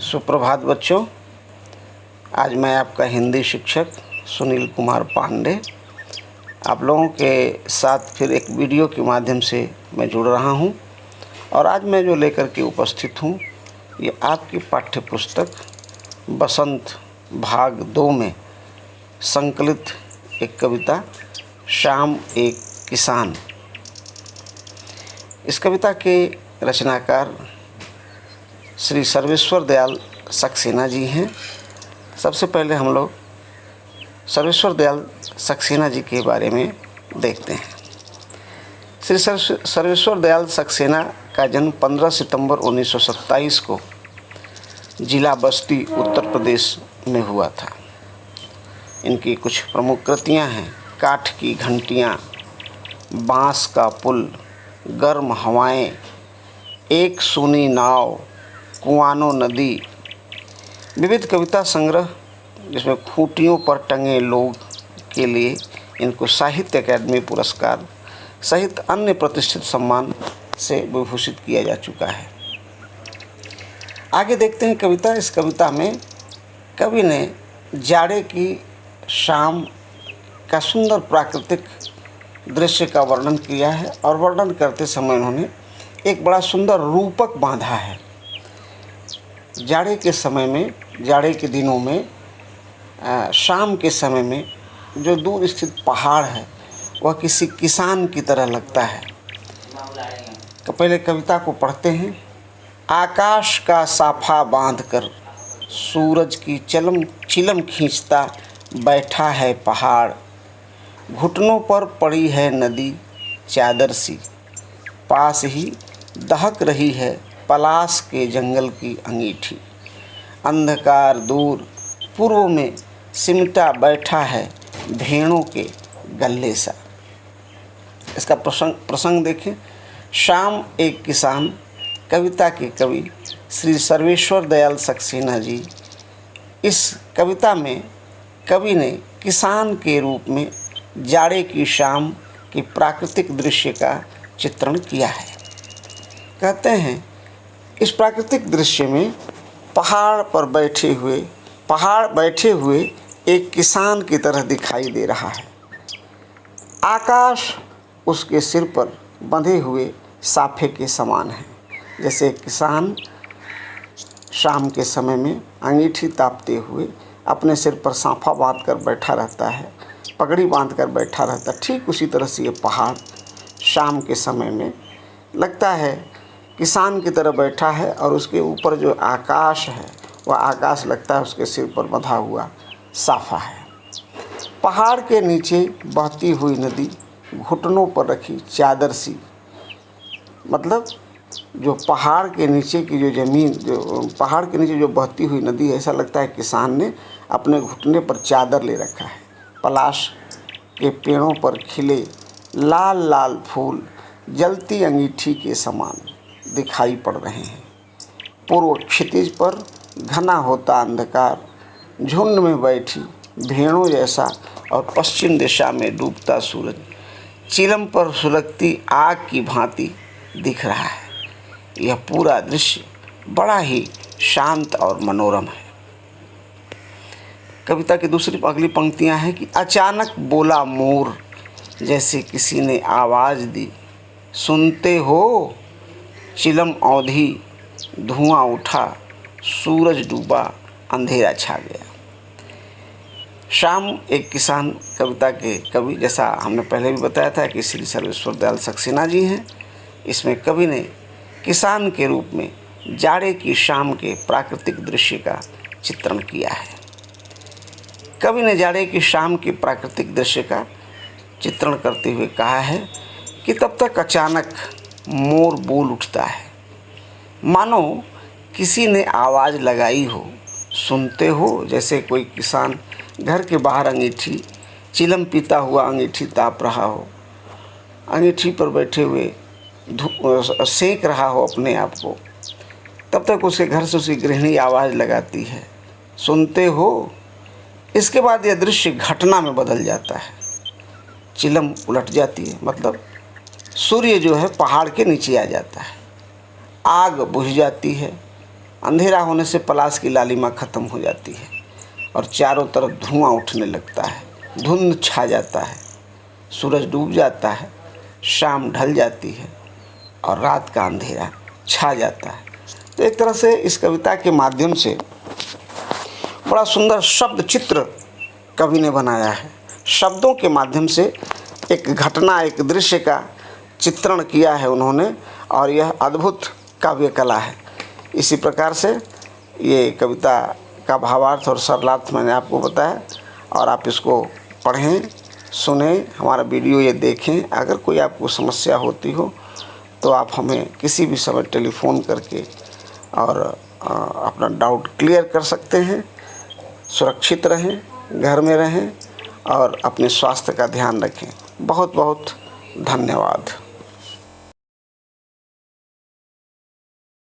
सुप्रभात बच्चों। आज मैं आपका हिंदी शिक्षक सुनील कुमार पांडे आप लोगों के साथ फिर एक वीडियो के माध्यम से मैं जुड़ रहा हूं। और आज मैं जो लेकर के उपस्थित हूं ये आपकी पाठ्य पुस्तक बसंत भाग 2 में संकलित एक कविता शाम एक किसान। इस कविता के रचनाकार श्री सर्वेश्वर दयाल सक्सेना जी हैं। सबसे पहले हम लोग सर्वेश्वर दयाल सक्सेना जी के बारे में देखते हैं। श्री सर्वेश्वर दयाल सक्सेना का जन्म 15 सितंबर 1927 को जिला बस्ती उत्तर प्रदेश में हुआ था। इनकी कुछ प्रमुख कृतियां हैं: काठ की घंटियां, बांस का पुल, गर्म हवाएं, एक सूनी नाव, कुआनो नदी। विविध कविता संग्रह जिसमें खूंटियों पर टंगे लोग के लिए इनको साहित्य अकादमी पुरस्कार सहित अन्य प्रतिष्ठित सम्मान से विभूषित किया जा चुका है। आगे देखते हैं कविता। इस कविता में कवि ने जाड़े की शाम का सुंदर प्राकृतिक दृश्य का वर्णन किया है और वर्णन करते समय उन्होंने एक बड़ा सुंदर रूपक बांधा है। जाड़े के समय में, जाड़े के दिनों में, शाम के समय में जो दूर स्थित पहाड़ है वह किसी किसान की तरह लगता है। तो पहले कविता को पढ़ते हैं। आकाश का साफा बांधकर सूरज की चिलम खींचता बैठा है पहाड़, घुटनों पर पड़ी है नदी चादर सी, पास ही दहक रही है पलाश के जंगल की अंगीठी, अंधकार दूर पूर्व में सिमटा बैठा है भेड़ों के गल्ले सा। इसका प्रसंग देखें। शाम एक किसान कविता के कवि श्री सर्वेश्वर दयाल सक्सेना जी। इस कविता में कवि ने किसान के रूप में जाड़े की शाम की प्राकृतिक दृश्य का चित्रण किया है। कहते हैं इस प्राकृतिक दृश्य में पहाड़ बैठे हुए एक किसान की तरह दिखाई दे रहा है। आकाश उसके सिर पर बंधे हुए साफे के समान है। जैसे किसान शाम के समय में अंगीठी तापते हुए अपने सिर पर साफा बांध कर बैठा रहता है, पगड़ी बांध कर बैठा रहता है, ठीक उसी तरह से ये पहाड़ शाम के समय में लगता है किसान की तरह बैठा है। और उसके ऊपर जो आकाश है वह आकाश लगता है उसके सिर पर बंधा हुआ साफा है। पहाड़ के नीचे बहती हुई नदी घुटनों पर रखी चादर सी। मतलब जो पहाड़ के नीचे की जो ज़मीन, जो पहाड़ के नीचे जो बहती हुई नदी है, ऐसा लगता है किसान ने अपने घुटने पर चादर ले रखा है। पलाश के पेड़ों पर खिले लाल लाल फूल जलती अंगीठी के समान दिखाई पड़ रहे हैं। पूर्व क्षितिज पर घना होता अंधकार, झुंड में बैठी भेड़ों जैसा, और पश्चिम दिशा में डूबता सूरज चिलम पर सुलगती आग की भांति दिख रहा है। यह पूरा दृश्य बड़ा ही शांत और मनोरम है। कविता की अगली पंक्तियां हैं कि अचानक बोला मोर जैसे किसी ने आवाज़ दी, सुनते हो चिलम औंधी, धुआं उठा, सूरज डूबा, अंधेरा छा गया। शाम एक किसान कविता के कवि, जैसा हमने पहले भी बताया था कि श्री सर्वेश्वर दयाल सक्सेना जी हैं। इसमें कवि ने किसान के रूप में जाड़े की शाम के प्राकृतिक दृश्य का चित्रण किया है। कवि ने जाड़े की शाम के प्राकृतिक दृश्य का चित्रण करते हुए कहा है कि तब तक अचानक मोर बोल उठता है, मानो किसी ने आवाज़ लगाई हो। सुनते हो, जैसे कोई किसान घर के बाहर अंगीठी, चिलम पीता हुआ अंगीठी ताप रहा हो, अंगीठी पर बैठे हुए सेंक रहा हो अपने आप को। तब तक उसके घर से उसकी गृहिणी आवाज़ लगाती है, सुनते हो। इसके बाद यह दृश्य घटना में बदल जाता है। चिलम उलट जाती है, मतलब सूर्य जो है पहाड़ के नीचे आ जाता है, आग बुझ जाती है, अंधेरा होने से पलाश की लालिमा ख़त्म हो जाती है और चारों तरफ धुआं उठने लगता है, धुंध छा जाता है, सूरज डूब जाता है, शाम ढल जाती है और रात का अंधेरा छा जाता है। तो एक तरह से इस कविता के माध्यम से बड़ा सुंदर शब्द चित्र कवि ने बनाया है। शब्दों के माध्यम से एक घटना, एक दृश्य का चित्रण किया है उन्होंने, और यह अद्भुत काव्य कला है। इसी प्रकार से ये कविता का भावार्थ और सरलार्थ मैंने आपको बताया, और आप इसको पढ़ें, सुनें, हमारा वीडियो ये देखें। अगर कोई आपको समस्या होती हो तो आप हमें किसी भी समय टेलीफोन करके और अपना डाउट क्लियर कर सकते हैं। सुरक्षित रहें, घर में रहें और अपने स्वास्थ्य का ध्यान रखें। बहुत बहुत धन्यवाद।